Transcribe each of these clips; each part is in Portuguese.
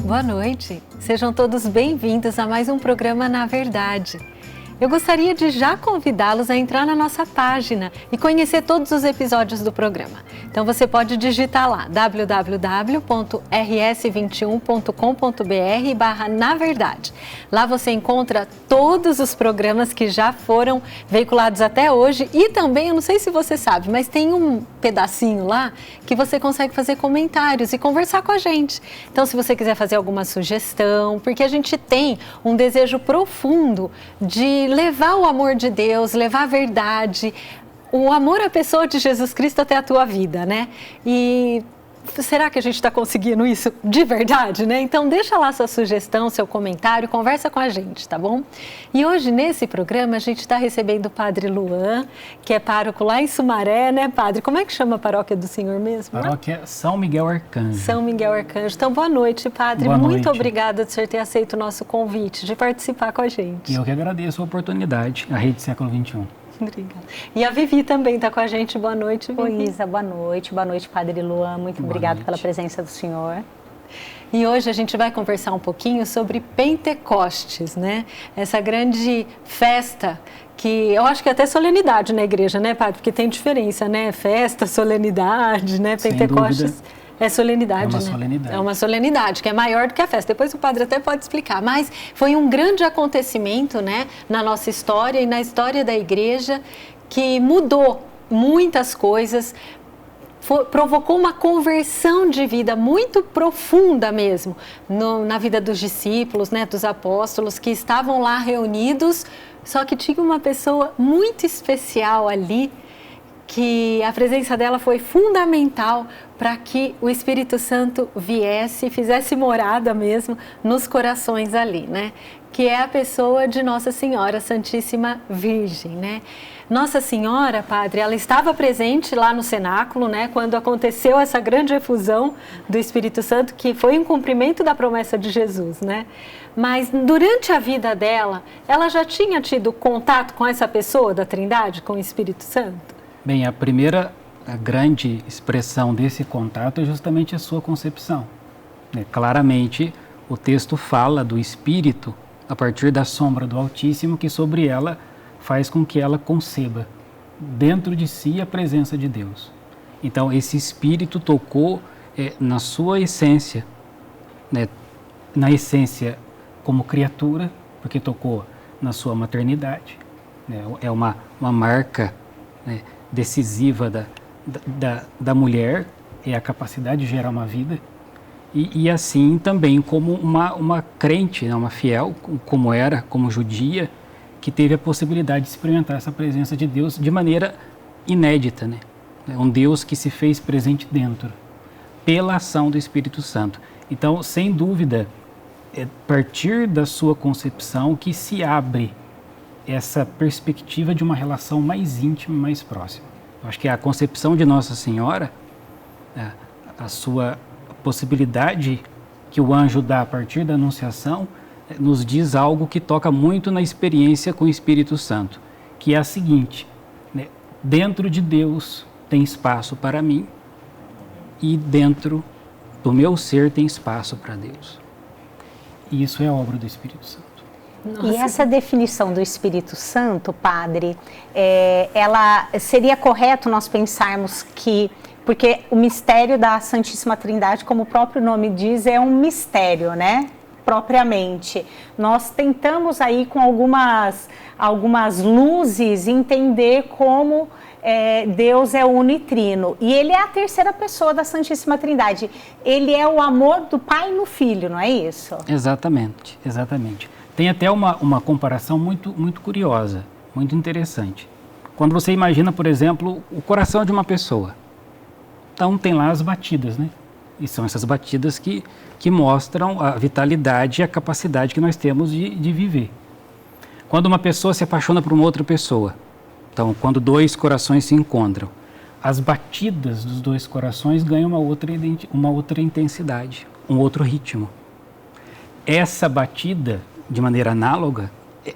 Boa noite. Sejam todos bem-vindos a mais um programa Na Verdade. Eu gostaria de já convidá-los a entrar na nossa página e conhecer todos os episódios do programa. Então você pode digitar lá www.rs21.com.br/naverdade. Lá você encontra todos os programas que já foram veiculados até hoje e também, eu não sei se você sabe, mas tem um pedacinho lá que você consegue fazer comentários e conversar com a gente. Então se você quiser fazer alguma sugestão, porque a gente tem um desejo profundo de levar o amor de Deus, levar a verdade, o amor à pessoa de Jesus Cristo até a tua vida, né? E será que a gente está conseguindo isso de verdade, né? Então deixa lá sua sugestão, seu comentário, conversa com a gente, tá bom? E hoje nesse programa a gente está recebendo o Padre Luan, que é pároco lá em Sumaré, né, Padre? Como é que chama a paróquia do senhor mesmo? Paróquia São Miguel Arcanjo. São Miguel Arcanjo. Então boa noite, Padre. Boa noite. Muito obrigada de senhor ter aceito o nosso convite, de participar com a gente. Eu que agradeço a oportunidade, a Rede Século XXI. Obrigada. E a Vivi também está com a gente. Boa noite, Vivi. Oi, Isa, boa noite. Boa noite, Padre Luan. Muito obrigada pela presença do senhor. E hoje a gente vai conversar um pouquinho sobre Pentecostes, né? Essa grande festa que eu acho que é até solenidade na igreja, né, Padre? Porque tem diferença, né? Festa, solenidade, né? Pentecostes é solenidade, é uma né? solenidade. É uma solenidade, que é maior do que a festa. Depois o Padre até pode explicar. Mas foi um grande acontecimento, né? Na nossa história e na história da igreja, que mudou muitas coisas, provocou uma conversão de vida muito profunda mesmo na vida dos discípulos, né, dos apóstolos que estavam lá reunidos, só que tinha uma pessoa muito especial ali, que a presença dela foi fundamental para que o Espírito Santo viesse e fizesse morada mesmo nos corações ali, né? Que é a pessoa de Nossa Senhora Santíssima Virgem, né? Nossa Senhora, Padre, ela estava presente lá no cenáculo, né? Quando aconteceu essa grande efusão do Espírito Santo, que foi um cumprimento da promessa de Jesus, né? Mas durante a vida dela, ela já tinha tido contato com essa pessoa da Trindade, com o Espírito Santo? Bem, a grande expressão desse contato é justamente a sua concepção. Claramente, o texto fala do Espírito a partir da sombra do Altíssimo, que sobre ela faz com que ela conceba dentro de si a presença de Deus. Então, esse Espírito tocou na sua essência, né, na essência como criatura, porque tocou na sua maternidade, né, é uma marca, né, decisiva da mulher, é a capacidade de gerar uma vida, e assim também como uma crente, né, uma fiel, como judia, que teve a possibilidade de experimentar essa presença de Deus de maneira inédita, né? Um Deus que se fez presente dentro, pela ação do Espírito Santo. Então, sem dúvida, é a partir da sua concepção que se abre essa perspectiva de uma relação mais íntima, mais próxima. Eu acho que a concepção de Nossa Senhora, a sua possibilidade que o anjo dá a partir da Anunciação, nos diz algo que toca muito na experiência com o Espírito Santo, que é a seguinte, né? Dentro de Deus tem espaço para mim e dentro do meu ser tem espaço para Deus. E isso é obra do Espírito Santo. Nossa. E essa definição do Espírito Santo, Padre, ela seria correto nós pensarmos que, porque o mistério da Santíssima Trindade, como o próprio nome diz, é um mistério, né? Propriamente. Nós tentamos aí com algumas luzes entender como Deus é unitrino. E ele é a terceira pessoa da Santíssima Trindade. Ele é o amor do Pai no Filho, não é isso? Exatamente, exatamente. Tem até uma comparação muito, muito curiosa, muito interessante. Quando você imagina, por exemplo, o coração de uma pessoa. Então tem lá as batidas, né? E são essas batidas que mostram a vitalidade e a capacidade que nós temos de viver. Quando uma pessoa se apaixona por uma outra pessoa, então quando dois corações se encontram, as batidas dos dois corações ganham uma outra intensidade, um outro ritmo. Essa batida, de maneira análoga,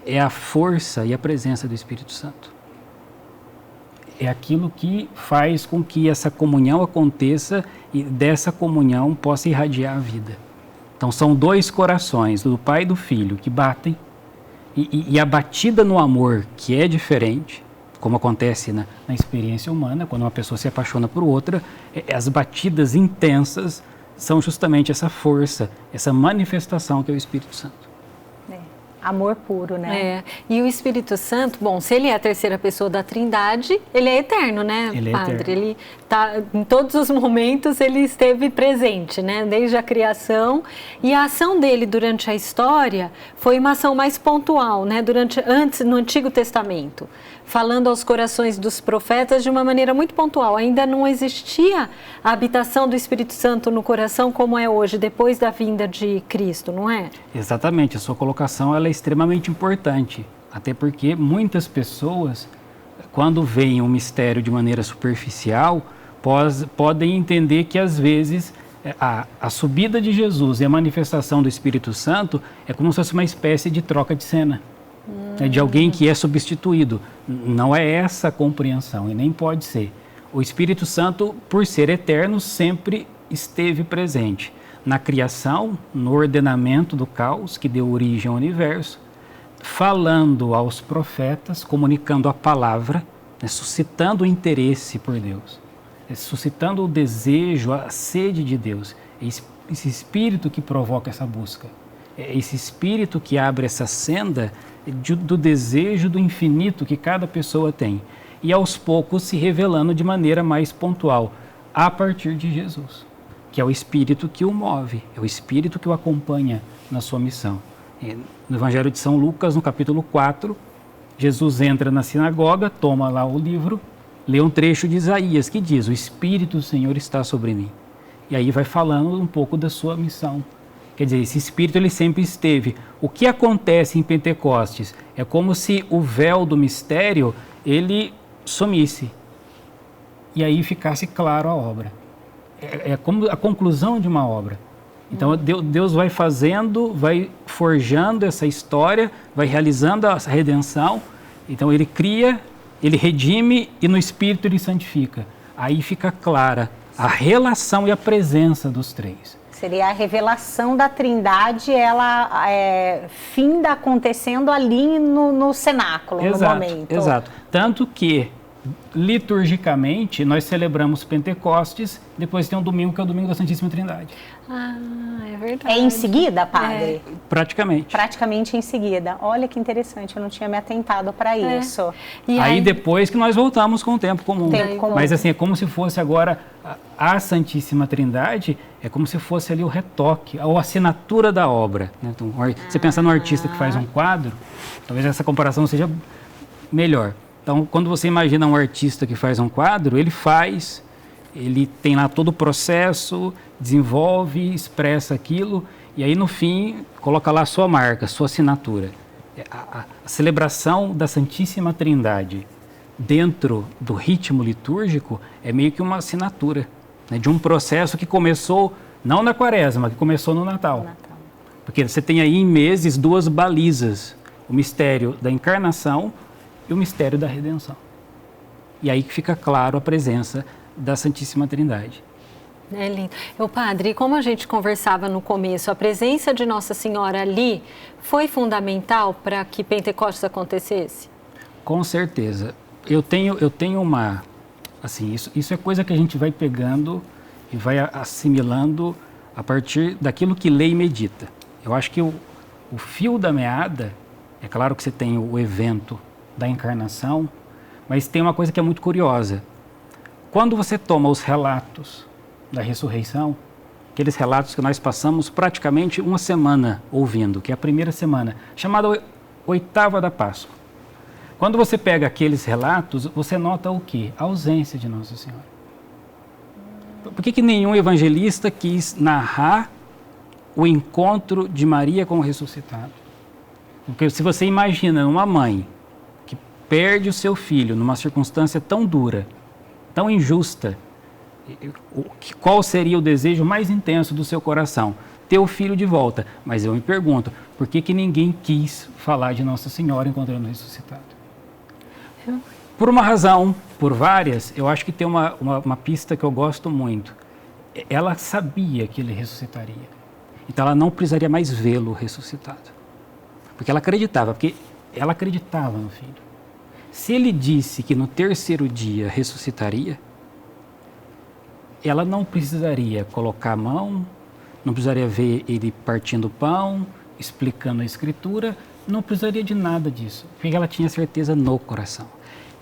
é a força e a presença do Espírito Santo. É aquilo que faz com que essa comunhão aconteça e dessa comunhão possa irradiar a vida. Então são dois corações, do pai e do filho, que batem, e a batida no amor, que é diferente, como acontece na experiência humana, quando uma pessoa se apaixona por outra, as batidas intensas são justamente essa força, essa manifestação que é o Espírito Santo. Amor puro, né? E o Espírito Santo, bom, se ele é a terceira pessoa da Trindade, ele é eterno, né, ele Padre? É eterno. Ele tá, em todos os momentos ele esteve presente, né? Desde a criação. E a ação dele durante a história foi uma ação mais pontual, né? Antes, no Antigo Testamento, falando aos corações dos profetas de uma maneira muito pontual. Ainda não existia a habitação do Espírito Santo no coração como é hoje, depois da vinda de Cristo, não é? Exatamente, a sua colocação ela é extremamente importante, até porque muitas pessoas, quando veem um mistério de maneira superficial, podem entender que às vezes a subida de Jesus e a manifestação do Espírito Santo é como se fosse uma espécie de troca de cena. De alguém que é substituído. Não é essa a compreensão e nem pode ser. O Espírito Santo, por ser eterno, sempre esteve presente na criação, no ordenamento do caos que deu origem ao universo, falando aos profetas, comunicando a palavra, suscitando o interesse por Deus, suscitando o desejo, a sede de Deus. Esse Espírito que provoca essa busca, esse Espírito que abre essa senda do desejo do infinito que cada pessoa tem, e aos poucos se revelando de maneira mais pontual, a partir de Jesus, que é o Espírito que o move, é o Espírito que o acompanha na sua missão. No Evangelho de São Lucas, no capítulo 4, Jesus entra na sinagoga, toma lá o livro, lê um trecho de Isaías que diz: o Espírito do Senhor está sobre mim. E aí vai falando um pouco da sua missão. Quer dizer, esse Espírito ele sempre esteve. O que acontece em Pentecostes é como se o véu do mistério ele sumisse e aí ficasse claro a obra. É como a conclusão de uma obra. Então Deus vai fazendo, vai forjando essa história, vai realizando essa redenção. Então ele cria, ele redime e no Espírito ele santifica. Aí fica clara a relação e a presença dos três. Seria a revelação da Trindade, ela finda acontecendo ali no cenáculo, no momento. Exato. Tanto que, liturgicamente, nós celebramos Pentecostes, depois tem um domingo que é o domingo da Santíssima Trindade. Ah, é verdade. É em seguida, Padre? Praticamente. Praticamente em seguida. Olha que interessante, eu não tinha me atentado para isso. E aí depois que nós voltamos com o tempo comum. Mas assim, é como se fosse agora a Santíssima Trindade, é como se fosse ali o retoque, ou a assinatura da obra. Né? Então, você pensa no artista que faz um quadro, talvez essa comparação seja melhor. Então, quando você imagina um artista que faz um quadro, ele tem lá todo o processo, desenvolve, expressa aquilo, e aí no fim coloca lá a sua marca, a sua assinatura. A celebração da Santíssima Trindade dentro do ritmo litúrgico é meio que uma assinatura, né, de um processo que começou não na Quaresma, que começou no Natal. Porque você tem aí em meses duas balizas, o mistério da encarnação e o mistério da redenção. E aí que fica claro a presença da Santíssima Trindade. É lindo. Padre, como a gente conversava no começo, a presença de Nossa Senhora ali foi fundamental para que Pentecostes acontecesse? Com certeza. Eu tenho uma... Assim, isso é coisa que a gente vai pegando e vai assimilando a partir daquilo que lê e medita. Eu acho que o fio da meada, é claro que você tem o evento da encarnação, mas tem uma coisa que é muito curiosa. Quando você toma os relatos da ressurreição, aqueles relatos que nós passamos praticamente uma semana ouvindo, que é a primeira semana, chamada oitava da Páscoa. Quando você pega aqueles relatos, você nota o quê? A ausência de Nossa Senhora. Por que nenhum evangelista quis narrar o encontro de Maria com o ressuscitado? Porque se você imagina uma mãe que perde o seu filho numa circunstância tão dura, tão injusta, qual seria o desejo mais intenso do seu coração? Ter o filho de volta. Mas eu me pergunto, por que ninguém quis falar de Nossa Senhora encontrando o ressuscitado? Por uma razão, por várias, eu acho que tem uma pista que eu gosto muito. Ela sabia que ele ressuscitaria. Então ela não precisaria mais vê-lo ressuscitado. Porque ela acreditava no Filho. Se ele disse que no terceiro dia ressuscitaria, ela não precisaria colocar a mão, não precisaria ver ele partindo o pão, explicando a Escritura, não precisaria de nada disso, porque ela tinha certeza no coração.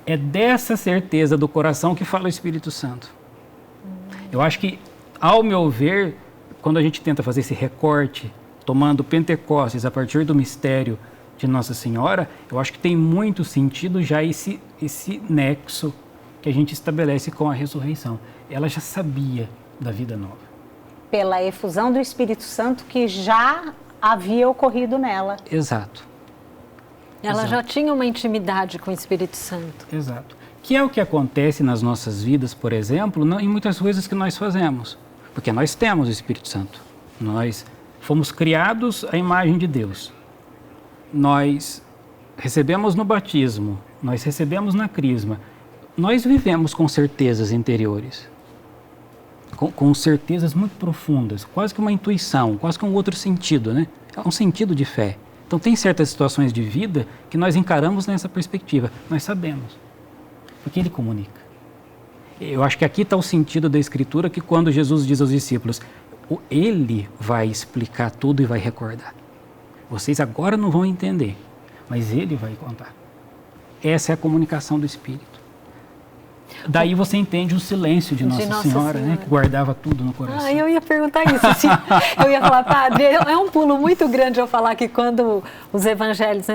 É dessa certeza do coração que fala o Espírito Santo. Eu acho que, ao meu ver, quando a gente tenta fazer esse recorte, tomando Pentecostes a partir do mistério de Nossa Senhora, eu acho que tem muito sentido já esse nexo que a gente estabelece com a ressurreição. Ela já sabia da vida nova. Pela efusão do Espírito Santo que já havia ocorrido nela. Exato. Ela já tinha uma intimidade com o Espírito Santo. Exato. Que é o que acontece nas nossas vidas, por exemplo, em muitas coisas que nós fazemos. Porque nós temos o Espírito Santo. Nós fomos criados à imagem de Deus. Nós recebemos no batismo, nós recebemos na crisma. Nós vivemos com certezas interiores. Com certezas muito profundas, quase que uma intuição, quase que um outro sentido, né? É um sentido de fé. Então tem certas situações de vida que nós encaramos nessa perspectiva. Nós sabemos, porque Ele comunica. Eu acho que aqui está o sentido da Escritura, que quando Jesus diz aos discípulos, Ele vai explicar tudo e vai recordar. Vocês agora não vão entender, mas Ele vai contar. Essa é a comunicação do Espírito. Daí você entende o silêncio de Nossa Senhora, né, que guardava tudo no coração. Eu ia perguntar isso. Assim, eu ia falar, padre, é um pulo muito grande eu falar que quando os evangelhos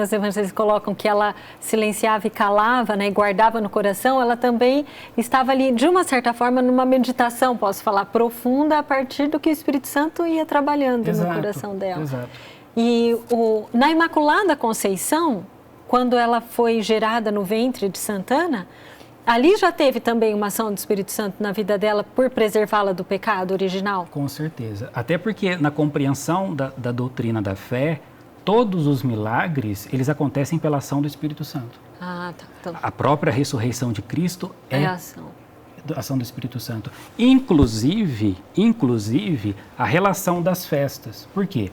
colocam que ela silenciava e calava, né, e guardava no coração, ela também estava ali, de uma certa forma, numa meditação, posso falar, profunda, a partir do que o Espírito Santo ia trabalhando no coração dela. Exato. E na Imaculada Conceição, quando ela foi gerada no ventre de Santana, ali já teve também uma ação do Espírito Santo na vida dela por preservá-la do pecado original? Com certeza. Até porque na compreensão da doutrina da fé, todos os milagres, eles acontecem pela ação do Espírito Santo. Ah, tá. Então, a própria ressurreição de Cristo é a ação do Espírito Santo. Inclusive, a relação das festas. Por quê?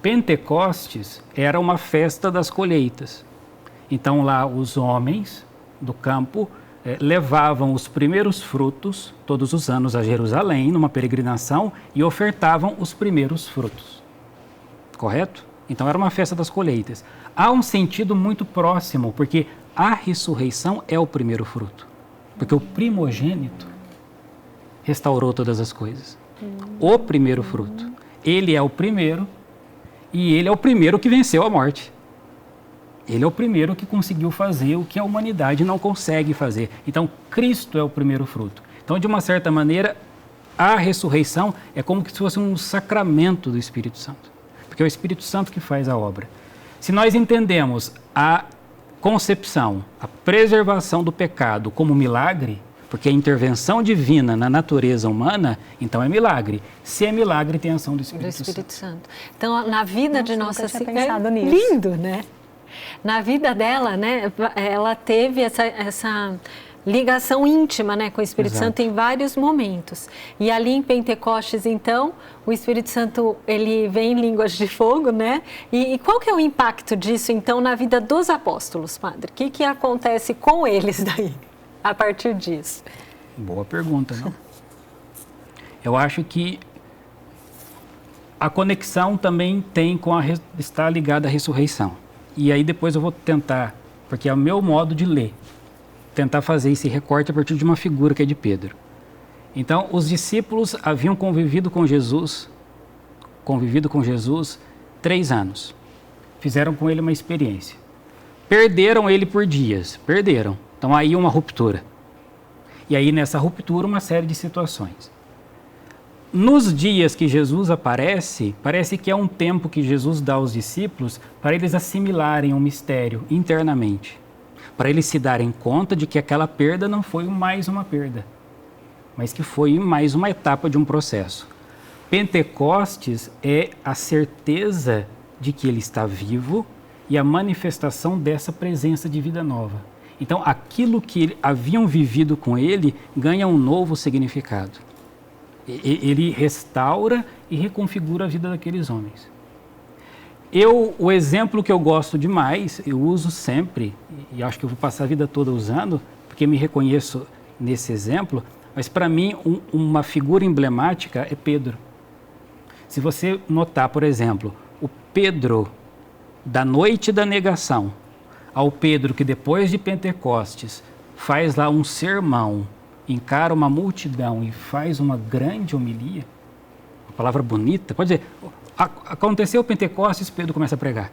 Pentecostes era uma festa das colheitas. Então lá os homens do campo levavam os primeiros frutos todos os anos a Jerusalém, numa peregrinação, e ofertavam os primeiros frutos. Correto? Então era uma festa das colheitas. Há um sentido muito próximo, porque a ressurreição é o primeiro fruto. Porque o primogênito restaurou todas as coisas. O primeiro fruto. Ele é o primeiro e ele é o primeiro que venceu a morte. Ele é o primeiro que conseguiu fazer o que a humanidade não consegue fazer. Então, Cristo é o primeiro fruto. Então, de uma certa maneira, a ressurreição é como se fosse um sacramento do Espírito Santo. Porque é o Espírito Santo que faz a obra. Se nós entendemos a concepção, a preservação do pecado como milagre, porque a intervenção divina na natureza humana, então é milagre. Se é milagre, tem a ação do Espírito Santo. Então, na vida de Nossa Senhora, lindo, né? Na vida dela, né, ela teve essa ligação íntima, né, com o Espírito Santo em vários momentos. E ali em Pentecostes, então, o Espírito Santo, ele vem em línguas de fogo, né? E qual que é o impacto disso, então, na vida dos apóstolos, padre? O que acontece com eles daí, a partir disso? Boa pergunta, não? Eu acho que a conexão também está ligada à ressurreição. E aí depois eu vou tentar, porque é o meu modo de ler, tentar fazer esse recorte a partir de uma figura que é de Pedro. Então, os discípulos haviam convivido com Jesus 3 anos. Fizeram com ele uma experiência. Perderam ele por dias, perderam. Então aí uma ruptura. E aí nessa ruptura uma série de situações. Nos dias que Jesus aparece, parece que é um tempo que Jesus dá aos discípulos para eles assimilarem um mistério internamente. Para eles se darem conta de que aquela perda não foi mais uma perda, mas que foi mais uma etapa de um processo. Pentecostes é a certeza de que ele está vivo e a manifestação dessa presença de vida nova. Então, aquilo que haviam vivido com ele ganha um novo significado. Ele restaura e reconfigura a vida daqueles homens. O exemplo que eu gosto demais, eu uso sempre, e acho que eu vou passar a vida toda usando, porque me reconheço nesse exemplo, mas para mim uma figura emblemática é Pedro. Se você notar, por exemplo, o Pedro da noite da negação, ao Pedro que depois de Pentecostes faz lá um sermão, encara uma multidão e faz uma grande homilia, uma palavra bonita, pode dizer, aconteceu o Pentecostes, Pedro começa a pregar.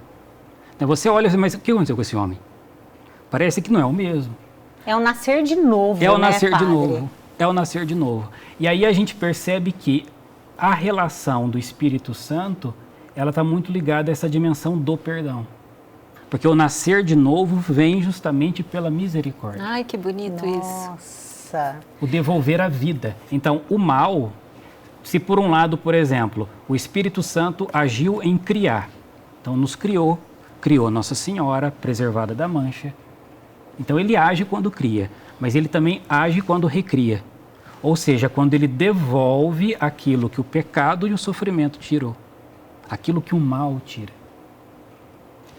Então você olha assim, mas o que aconteceu com esse homem? Parece que não é o mesmo. É o nascer de novo, É o nascer padre? de novo. É o nascer de novo. E aí a gente percebe que a relação do Espírito Santo, ela está muito ligada a essa dimensão do perdão. Porque o nascer de novo vem justamente pela misericórdia. Ai, que bonito isso. Nossa. O devolver a vida. Então, o mal, se por um lado, por exemplo, o Espírito Santo agiu em criar. Então, nos criou Nossa Senhora, preservada da mancha. Então, ele age quando cria, mas ele também age quando recria. Ou seja, quando ele devolve aquilo que o pecado e o sofrimento tirou. Aquilo que o mal tira.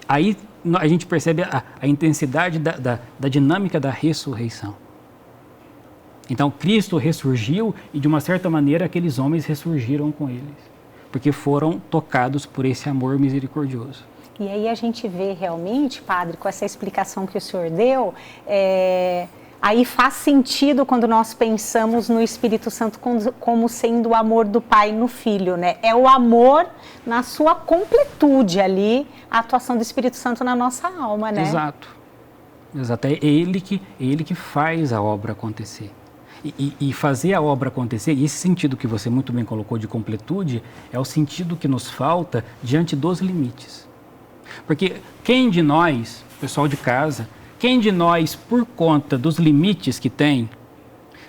Aí a gente percebe a intensidade da dinâmica da ressurreição. Então, Cristo ressurgiu e, de uma certa maneira, aqueles homens ressurgiram com eles, porque foram tocados por esse amor misericordioso. E aí a gente vê realmente, padre, com essa explicação que o senhor deu, aí faz sentido quando nós pensamos no Espírito Santo como sendo o amor do Pai no Filho, né? É o amor na sua completude ali, a atuação do Espírito Santo na nossa alma, né? Exato. É ele que faz a obra acontecer. E fazer a obra acontecer, e esse sentido que você muito bem colocou de completude, é o sentido que nos falta diante dos limites. Porque quem de nós, pessoal de casa, quem de nós, por conta dos limites que tem,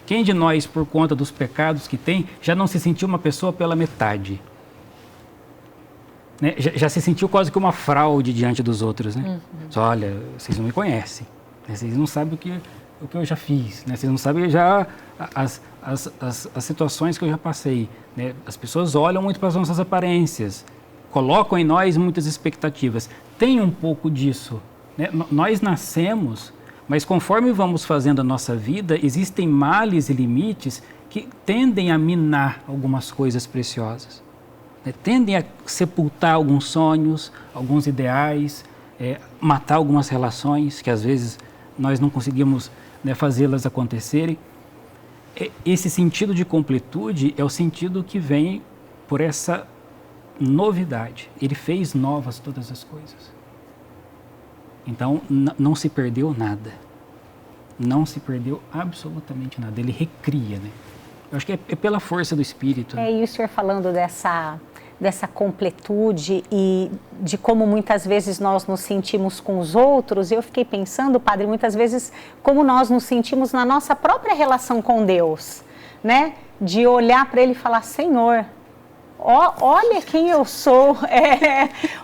quem de nós, por conta dos pecados que tem, já não se sentiu uma pessoa pela metade? Né? Já se sentiu quase que uma fraude diante dos outros, né? Só, olha, vocês não me conhecem, né? Vocês não sabem o que eu já fiz, né? Vocês não sabem já as situações que eu já passei, né? As pessoas olham muito para as nossas aparências, colocam em nós muitas expectativas. Tem um pouco disso, né? Nós nascemos, mas conforme vamos fazendo a nossa vida, existem males e limites que tendem a minar algumas coisas preciosas, né? Tendem a sepultar alguns sonhos, alguns ideais, matar algumas relações que às vezes nós não conseguimos, né, fazê-las acontecerem. Esse sentido de completude é o sentido que vem por essa novidade. Ele fez novas todas as coisas. Então, não se perdeu nada. Não se perdeu absolutamente nada. Ele recria, né? Eu acho que é pela força do Espírito. E o senhor falando dessa completude e de como muitas vezes nós nos sentimos com os outros, eu fiquei pensando, padre, muitas vezes como nós nos sentimos na nossa própria relação com Deus, né? De olhar para Ele e falar, Senhor, olha quem eu sou,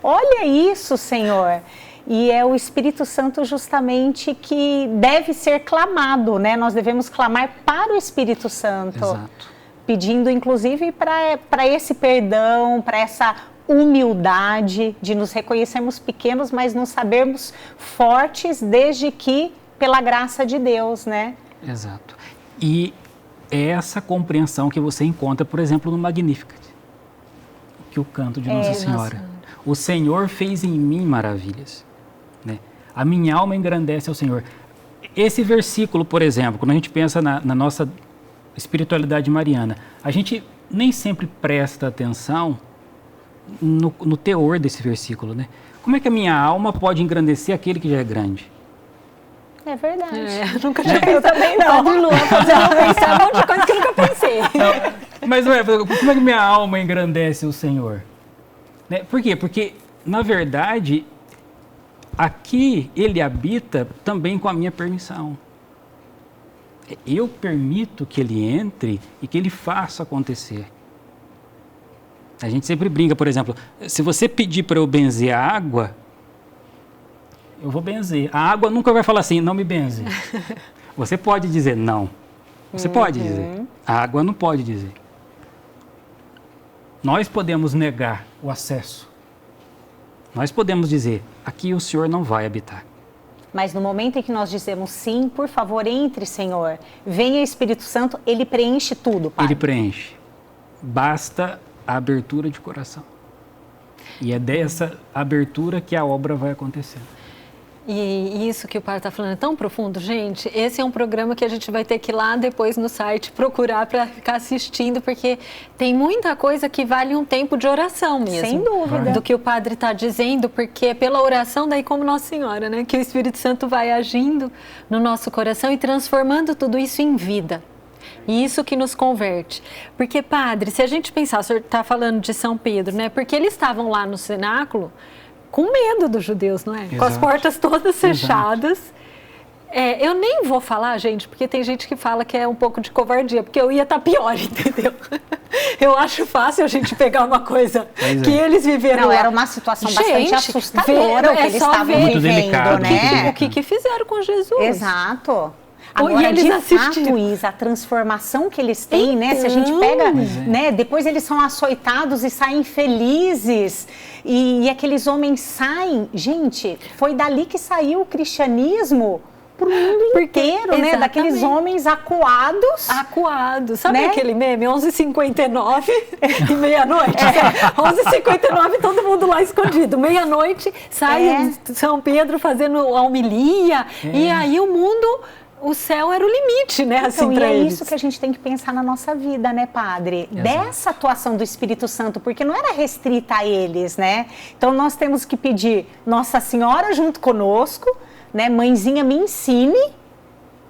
olha isso, Senhor. E é o Espírito Santo justamente que deve ser clamado, né? Nós devemos clamar para o Espírito Santo. Exato. Pedindo, inclusive, para esse perdão, para essa humildade de nos reconhecermos pequenos, mas nos sabermos fortes desde que pela graça de Deus, né? Exato. E é essa compreensão que você encontra, por exemplo, no Magnificat, que o canto de Nossa Senhora. O Senhor fez em mim maravilhas, né? A minha alma engrandece ao Senhor. Esse versículo, por exemplo, quando a gente pensa na nossa espiritualidade mariana, a gente nem sempre presta atenção no teor desse versículo, né? Como é que a minha alma pode engrandecer aquele que já é grande? É verdade. Nunca tinha pensado. Eu também não. Padre Luan fazendo eu pensar um monte de coisa que eu nunca pensei. Não, mas como é que minha alma engrandece o Senhor? Né? Por quê? Porque, na verdade, aqui Ele habita também com a minha permissão. Eu permito que Ele entre e que Ele faça acontecer. A gente sempre brinca, por exemplo, se você pedir para eu benzer a água, eu vou benzer. A água nunca vai falar assim, não me benze. Você pode dizer não. Você pode dizer. A água não pode dizer. Nós podemos negar o acesso. Nós podemos dizer, aqui o Senhor não vai habitar. Mas no momento em que nós dizemos sim, por favor, entre, Senhor, venha Espírito Santo, ele preenche tudo, Pai. Ele preenche. Basta a abertura de coração. E é dessa abertura que a obra vai acontecer. E isso que o Padre está falando é tão profundo, gente. Esse é um programa que a gente vai ter que ir lá depois no site procurar para ficar assistindo, porque tem muita coisa que vale um tempo de oração mesmo. Sem dúvida. Do que o Padre está dizendo, porque é pela oração, daí como Nossa Senhora, né? Que o Espírito Santo vai agindo no nosso coração e transformando tudo isso em vida. E isso que nos converte. Porque, Padre, se a gente pensar, o senhor está falando de São Pedro, né? Porque eles estavam lá no cenáculo com medo dos judeus, não é? Exato. Com as portas todas fechadas. Eu nem vou falar, gente, porque tem gente que fala que é um pouco de covardia, porque eu ia estar pior, entendeu? Eu acho fácil a gente pegar uma coisa que eles viveram. Não, era uma situação bastante assustadora o que eles estavam vivendo, né? O que fizeram com Jesus. Exato. Agora, e eles de assistiram. fato, Isa, a transformação que eles têm, né? Se a gente pega, né? Depois eles são açoitados e saem felizes. E aqueles homens saem. Gente, foi dali que saiu o cristianismo para o mundo inteiro, né? Daqueles homens acuados. Acuados. Sabe, né? Aquele meme? 11h59 e meia-noite. 11h59, todo mundo lá escondido. Meia-noite, sai São Pedro fazendo a homilia. E aí o mundo... O céu era o limite, né? Assim, então, e é eles. isso que a gente tem que pensar na nossa vida, né, Padre? Exato. Dessa atuação do Espírito Santo, porque não era restrita a eles, né? Então, nós temos que pedir Nossa Senhora junto conosco, né? Mãezinha, me ensine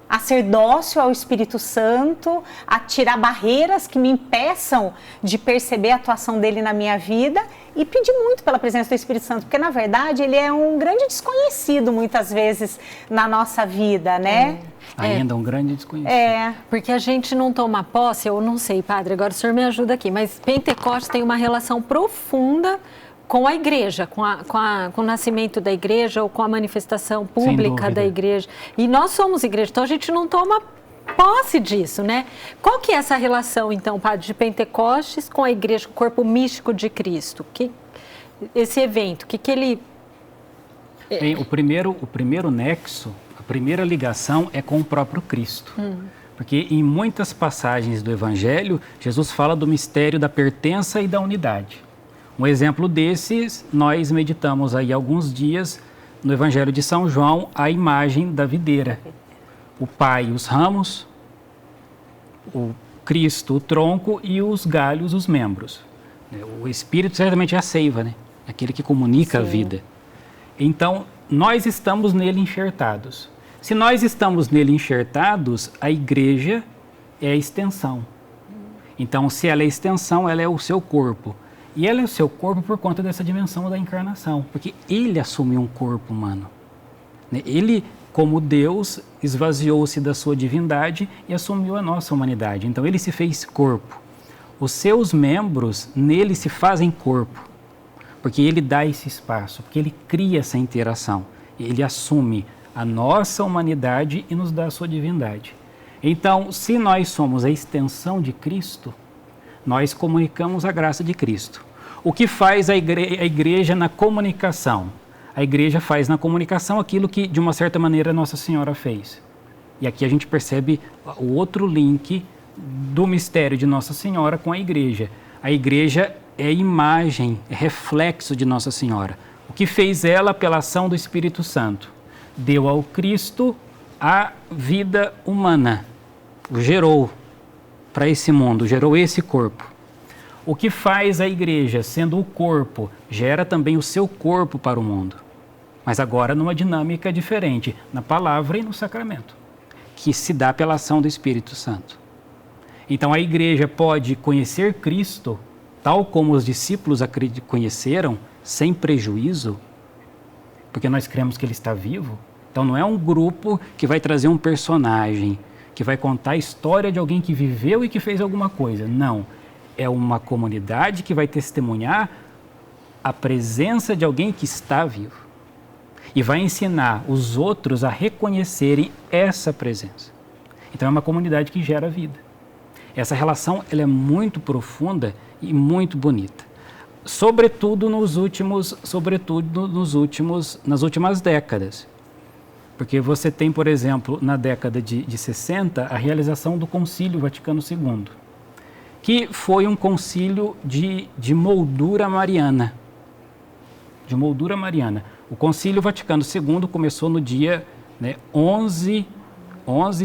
a ser dócil ao Espírito Santo, a tirar barreiras que me impeçam de perceber a atuação dele na minha vida e pedir muito pela presença do Espírito Santo, porque, na verdade, ele é um grande desconhecido, muitas vezes, na nossa vida, né? Ainda um grande desconhecido. Porque a gente não toma posse, eu não sei, Padre, agora o senhor me ajuda aqui, mas Pentecostes tem uma relação profunda com a igreja, com o nascimento da igreja ou com a manifestação pública da igreja. E nós somos igreja, então a gente não toma posse disso, né? Qual que é essa relação, então, Padre, de Pentecostes com a igreja, com o corpo místico de Cristo? Esse evento, que ele... Bem, o primeiro nexo, a primeira ligação é com o próprio Cristo. Porque em muitas passagens do Evangelho, Jesus fala do mistério da pertença e da unidade. Um exemplo desses, nós meditamos aí alguns dias no Evangelho de São João, a imagem da videira. O Pai, os ramos, o Cristo, o tronco e os galhos, os membros. O Espírito certamente é a seiva, né? Aquele que comunica a vida. Então, nós estamos nele enxertados. Se nós estamos nele enxertados, a igreja é a extensão. Então, se ela é a extensão, ela é o seu corpo. E ela é o seu corpo por conta dessa dimensão da encarnação, porque ele assumiu um corpo humano. Ele, como Deus, esvaziou-se da sua divindade e assumiu a nossa humanidade. Então, ele se fez corpo. Os seus membros, nele, se fazem corpo, porque ele dá esse espaço, porque ele cria essa interação. Ele assume a nossa humanidade e nos dá a sua divindade. Então, se nós somos a extensão de Cristo, nós comunicamos a graça de Cristo. O que faz a igreja na comunicação? A igreja faz na comunicação aquilo que, de uma certa maneira, Nossa Senhora fez. E aqui a gente percebe o outro link do mistério de Nossa Senhora com a igreja. A igreja é imagem, é reflexo de Nossa Senhora. O que fez ela pela ação do Espírito Santo? Deu ao Cristo a vida humana, o gerou para esse mundo, gerou esse corpo. O que faz a igreja, sendo o corpo, gera também o seu corpo para o mundo. Mas agora numa dinâmica diferente, na palavra e no sacramento, que se dá pela ação do Espírito Santo. Então a igreja pode conhecer Cristo, tal como os discípulos conheceram, sem prejuízo, porque nós cremos que ele está vivo. Então não é um grupo que vai trazer um personagem, que vai contar a história de alguém que viveu e que fez alguma coisa. Não. É uma comunidade que vai testemunhar a presença de alguém que está vivo. E vai ensinar os outros a reconhecerem essa presença. Então é uma comunidade que gera vida. Essa relação ela é muito profunda e muito bonita. Sobretudo nas últimas décadas. Porque você tem, por exemplo, na década de 60, a realização do Concílio Vaticano II, que foi um concílio de moldura mariana. De moldura mariana. O Concílio Vaticano II começou no dia 11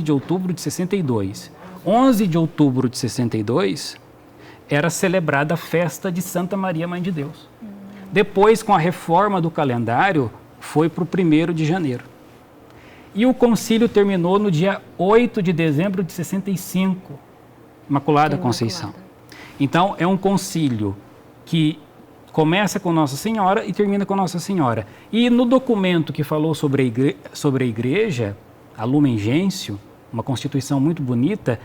de outubro de 62. 11 de outubro de 62 era celebrada a festa de Santa Maria, Mãe de Deus. Depois, com a reforma do calendário, foi para o 1º de janeiro. E o concílio terminou no dia 8 de dezembro de 65, Imaculada Conceição. Então, é um concílio que começa com Nossa Senhora e termina com Nossa Senhora. E no documento que falou sobre a igreja, a Lumen Gentium, uma constituição muito bonita,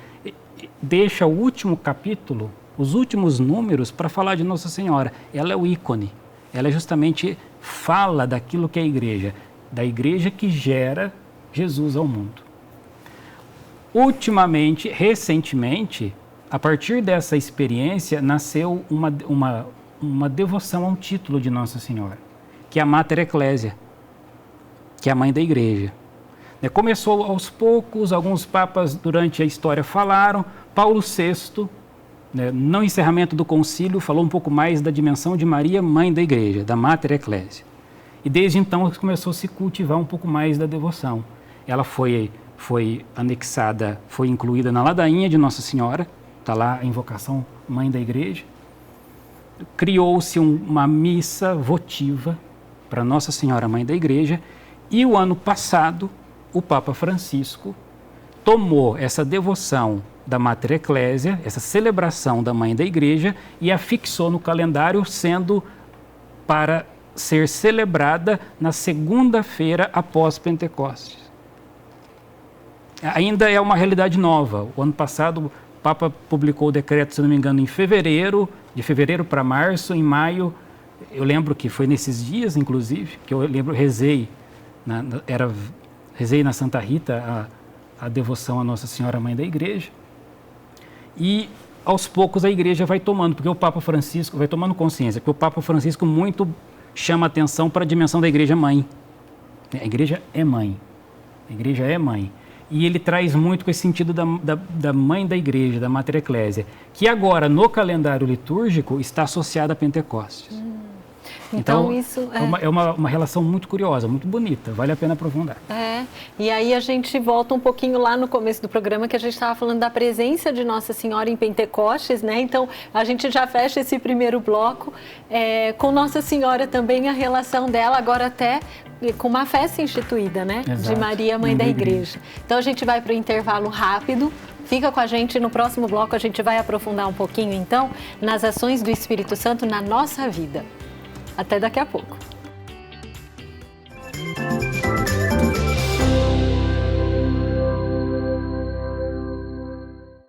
deixa o último capítulo, os últimos números para falar de Nossa Senhora. Ela é o ícone. Ela justamente fala daquilo que é a igreja, da igreja que gera Jesus ao mundo. Recentemente, a partir dessa experiência, nasceu uma devoção a um título de Nossa Senhora, que é a Mater Ecclesia, que é a mãe da igreja. Começou aos poucos, alguns papas durante a história falaram, Paulo VI, no encerramento do concílio, falou um pouco mais da dimensão de Maria, mãe da igreja, da Mater Ecclesia. E desde então começou a se cultivar um pouco mais da devoção. Ela foi anexada, foi incluída na ladainha de Nossa Senhora, está lá a invocação Mãe da Igreja. Criou-se uma missa votiva para Nossa Senhora Mãe da Igreja e o ano passado o Papa Francisco tomou essa devoção da Mater Ecclesia, essa celebração da Mãe da Igreja e a fixou no calendário sendo para ser celebrada na segunda-feira após Pentecostes. Ainda é uma realidade nova. O ano passado, o Papa publicou o decreto, se não me engano, em fevereiro, de fevereiro para março, em maio. Eu lembro que foi nesses dias, inclusive, que eu rezei na Santa Rita a devoção à Nossa Senhora Mãe da Igreja. E, aos poucos, a Igreja vai tomando, porque o Papa Francisco vai tomando consciência, porque o Papa Francisco muito chama atenção para a dimensão da Igreja Mãe. A Igreja é mãe. A Igreja é mãe. E ele traz muito com esse sentido da mãe da igreja, da Mater Ecclesia, que agora no calendário litúrgico está associada a Pentecostes. Então isso é uma relação muito curiosa, muito bonita, vale a pena aprofundar. E aí a gente volta um pouquinho lá no começo do programa que a gente estava falando da presença de Nossa Senhora em Pentecostes, né? Então a gente já fecha esse primeiro bloco com Nossa Senhora também, a relação dela agora até com uma festa instituída, né? Exato. De Maria, Mãe da Igreja. Então a gente vai para o intervalo rápido. Fica com a gente, no próximo bloco a gente vai aprofundar um pouquinho então nas ações do Espírito Santo na nossa vida. Até daqui a pouco.